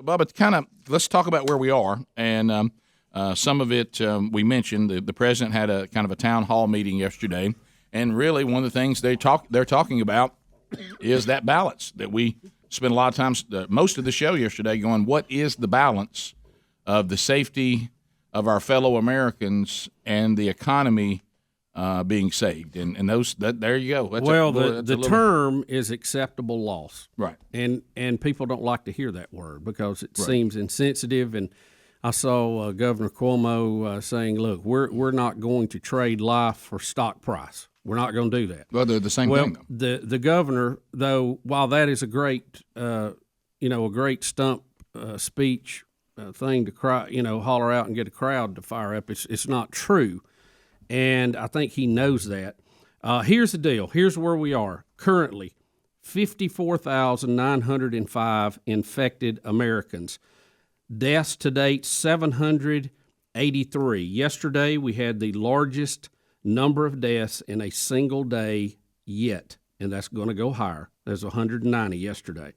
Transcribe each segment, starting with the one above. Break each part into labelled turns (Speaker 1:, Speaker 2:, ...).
Speaker 1: Bubba, let's talk about where we are. And some of it we mentioned. The president had a kind of a town hall meeting yesterday. And really one of the things they're talking about is that balance that we spent a lot of times, most of the show yesterday, going, what is the balance of the safety of our fellow Americans and the economy being saved? And there you go.
Speaker 2: The term is acceptable loss.
Speaker 1: Right.
Speaker 2: And people don't like to hear that word because it seems insensitive. And I saw Governor Cuomo saying, look, we're not going to trade life for stock price. We're not going to do that.
Speaker 1: Well, they're the same thing,
Speaker 2: though. The governor, though, while that is a great, a great stump speech thing to cry, holler out and get a crowd to fire up, it's not true, and I think he knows that. Here's the deal. Here's where we are currently: 54,905 infected Americans. Deaths to date 783. Yesterday we had the largest number of deaths in a single day yet, and that's going to go higher. There's 190 yesterday.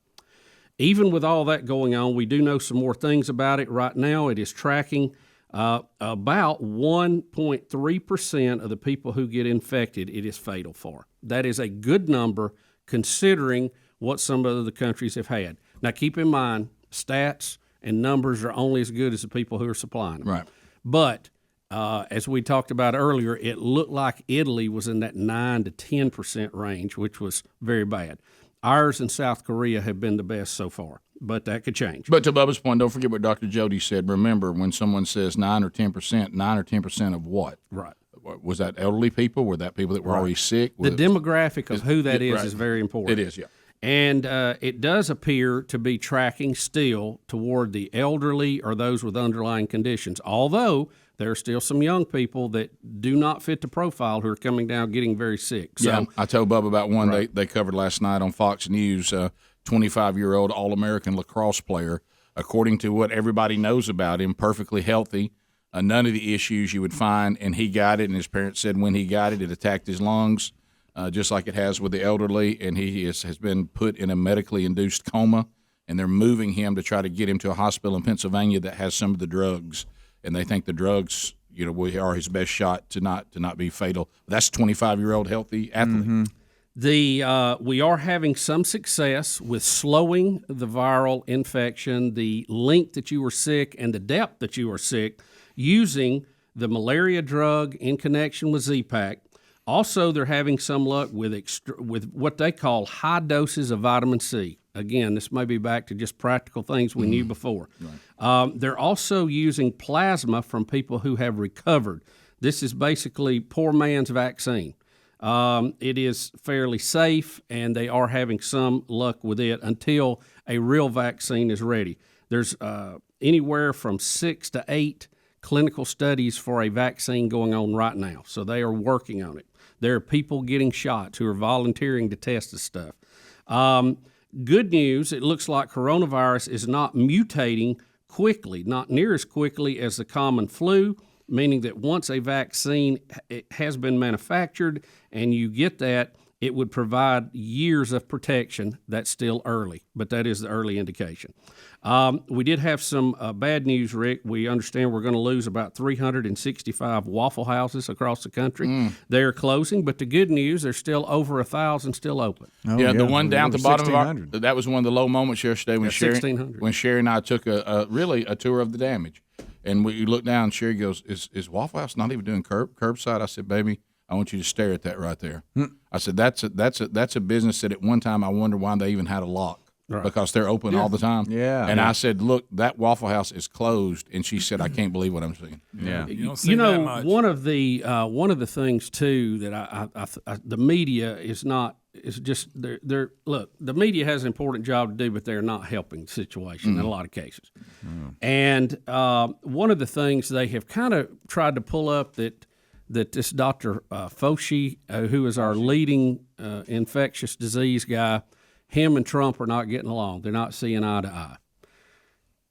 Speaker 2: Even with all that going on, we do know some more things about it. Right now, it is tracking about 1.3% of the people who get infected, it is fatal for. That is a good number considering what some of the countries have had. Now, keep in mind, stats and numbers are only as good as the people who are supplying them.
Speaker 1: Right.
Speaker 2: But as we talked about earlier, it looked like Italy was in that 9 to 10% range, which was very bad. Ours and South Korea have been the best so far, but that could change.
Speaker 1: But to Bubba's point, don't forget what Dr. Jody said. Remember, when someone says 9 or 10% of what?
Speaker 2: Right.
Speaker 1: Was that elderly people? Were that people that were already sick?
Speaker 2: The demographic of who that is very important.
Speaker 1: It is, yeah.
Speaker 2: And it does appear to be tracking still toward the elderly or those with underlying conditions, although there are still some young people that do not fit the profile who are coming down getting very sick. So,
Speaker 1: yeah, I told Bubba about one they covered last night on Fox News, 25-year-old All-American lacrosse player, according to what everybody knows about him, perfectly healthy, none of the issues you would find, and he got it, and his parents said when he got it, it attacked his lungs, just like it has with the elderly, and he has been put in a medically induced coma, and they're moving him to try to get him to a hospital in Pennsylvania that has some of the drugs, and they think the drugs, are his best shot to not be fatal. That's a 25-year-old healthy athlete.
Speaker 2: Mm-hmm. We are having some success with slowing the viral infection, the length that you were sick and the depth that you were sick, using the malaria drug in connection with Z-Pak. Also, they're having some luck with what they call high doses of vitamin C. Again, this may be back to just practical things we knew before. Right. They're also using plasma from people who have recovered. This is basically poor man's vaccine. It is fairly safe, and they are having some luck with it until a real vaccine is ready. There's anywhere from 6 to 8 clinical studies for a vaccine going on right now, so they are working on it. There are people getting shots who are volunteering to test this stuff. Good news, it looks like coronavirus is not mutating quickly, not near as quickly as the common flu, meaning that once a vaccine has been manufactured and you get that, it would provide years of protection. That's still early, but that is the early indication. We did have some bad news, Rick. We understand we're going to lose about 365 Waffle Houses across the country. They're closing, but the good news, there's still over 1,000 still open.
Speaker 1: The one down at the bottom of that was one of the low moments yesterday when Sherry and I took a tour of the damage. And we looked down, and Sherry goes, is Waffle House not even doing curbside? I said, baby, I want you to stare at that right there. I said, that's a business that at one time I wonder why they even had a lock. Right. Because they're open all the time. Yeah. And I said, look, that Waffle House is closed. And she said, I can't believe what I'm seeing.
Speaker 3: Yeah. You don't see that much.
Speaker 2: one of the things too that I the media is just they're look, the media has an important job to do, but they're not helping the situation in a lot of cases. And one of the things they have kind of tried to pull up that this Dr. Fauci, who is our leading infectious disease guy, him and Trump are not getting along. They're not seeing eye to eye.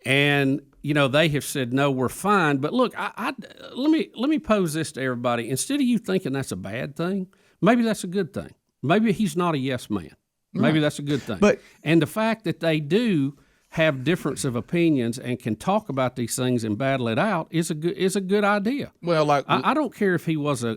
Speaker 2: And, they have said, no, we're fine. But look, let me pose this to everybody. Instead of you thinking that's a bad thing, maybe that's a good thing. Maybe he's not a yes man. Maybe that's a good thing. And the fact that they do have difference of opinions and can talk about these things and battle it out is a good idea.
Speaker 1: Well, like
Speaker 2: I don't care if he was a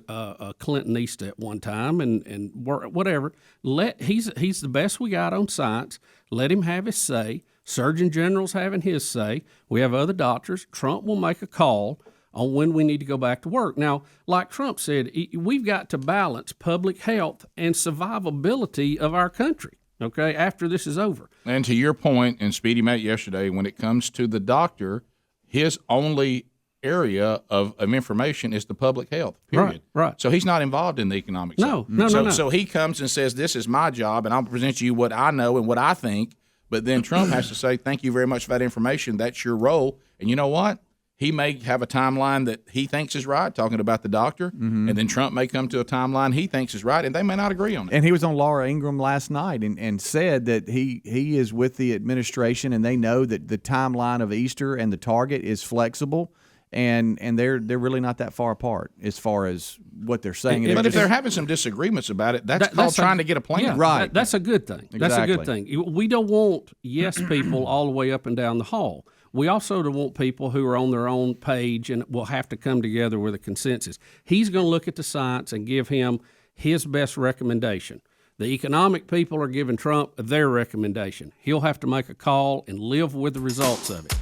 Speaker 2: Clintonista at one time and whatever. He's the best we got on science. Let him have his say. Surgeon General's having his say. We have other doctors. Trump will make a call on when we need to go back to work. Now, like Trump said, we've got to balance public health and survivability of our country. Okay, after this is over.
Speaker 1: And to your point, and Speedy made yesterday, when it comes to the doctor, his only area of information is the public health, period.
Speaker 2: Right.
Speaker 1: So he's not involved in the economic side.
Speaker 2: No.
Speaker 1: So he comes and says, this is my job, and I'll present you what I know and what I think. But then Trump has to say, thank you very much for that information. That's your role. And you know what? He may have a timeline that he thinks is right, talking about the doctor, and then Trump may come to a timeline he thinks is right, and they may not agree on it.
Speaker 3: And he was on Laura Ingraham last night and said that he is with the administration, and they know that the timeline of Easter and the target is flexible, and they're really not that far apart as far as what they're saying.
Speaker 1: But if they're having some disagreements about it, that's called trying to get a plan.
Speaker 2: Yeah,
Speaker 3: right.
Speaker 2: That's a good thing.
Speaker 3: Exactly.
Speaker 2: That's a good thing. We don't want yes people all the way up and down the hall. We also don't want people who are on their own page and will have to come together with a consensus. He's going to look at the science and give him his best recommendation. The economic people are giving Trump their recommendation. He'll have to make a call and live with the results of it.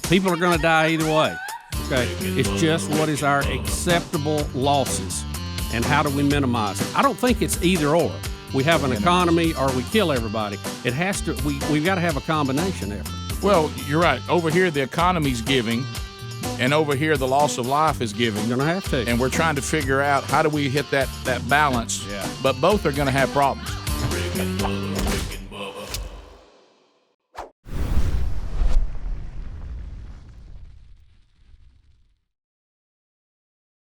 Speaker 2: People are going to die either way. Okay, it's just what is our acceptable losses and how do we minimize it? I don't think it's either or. We have an economy or we kill everybody. It has to. We've got to have a combination effort.
Speaker 1: Well, you're right. Over here, the economy's giving, and over here, the loss of life is giving.
Speaker 2: You're going to have to.
Speaker 1: And we're trying to figure out how do we hit that balance.
Speaker 3: Yeah.
Speaker 1: But both are going to have problems.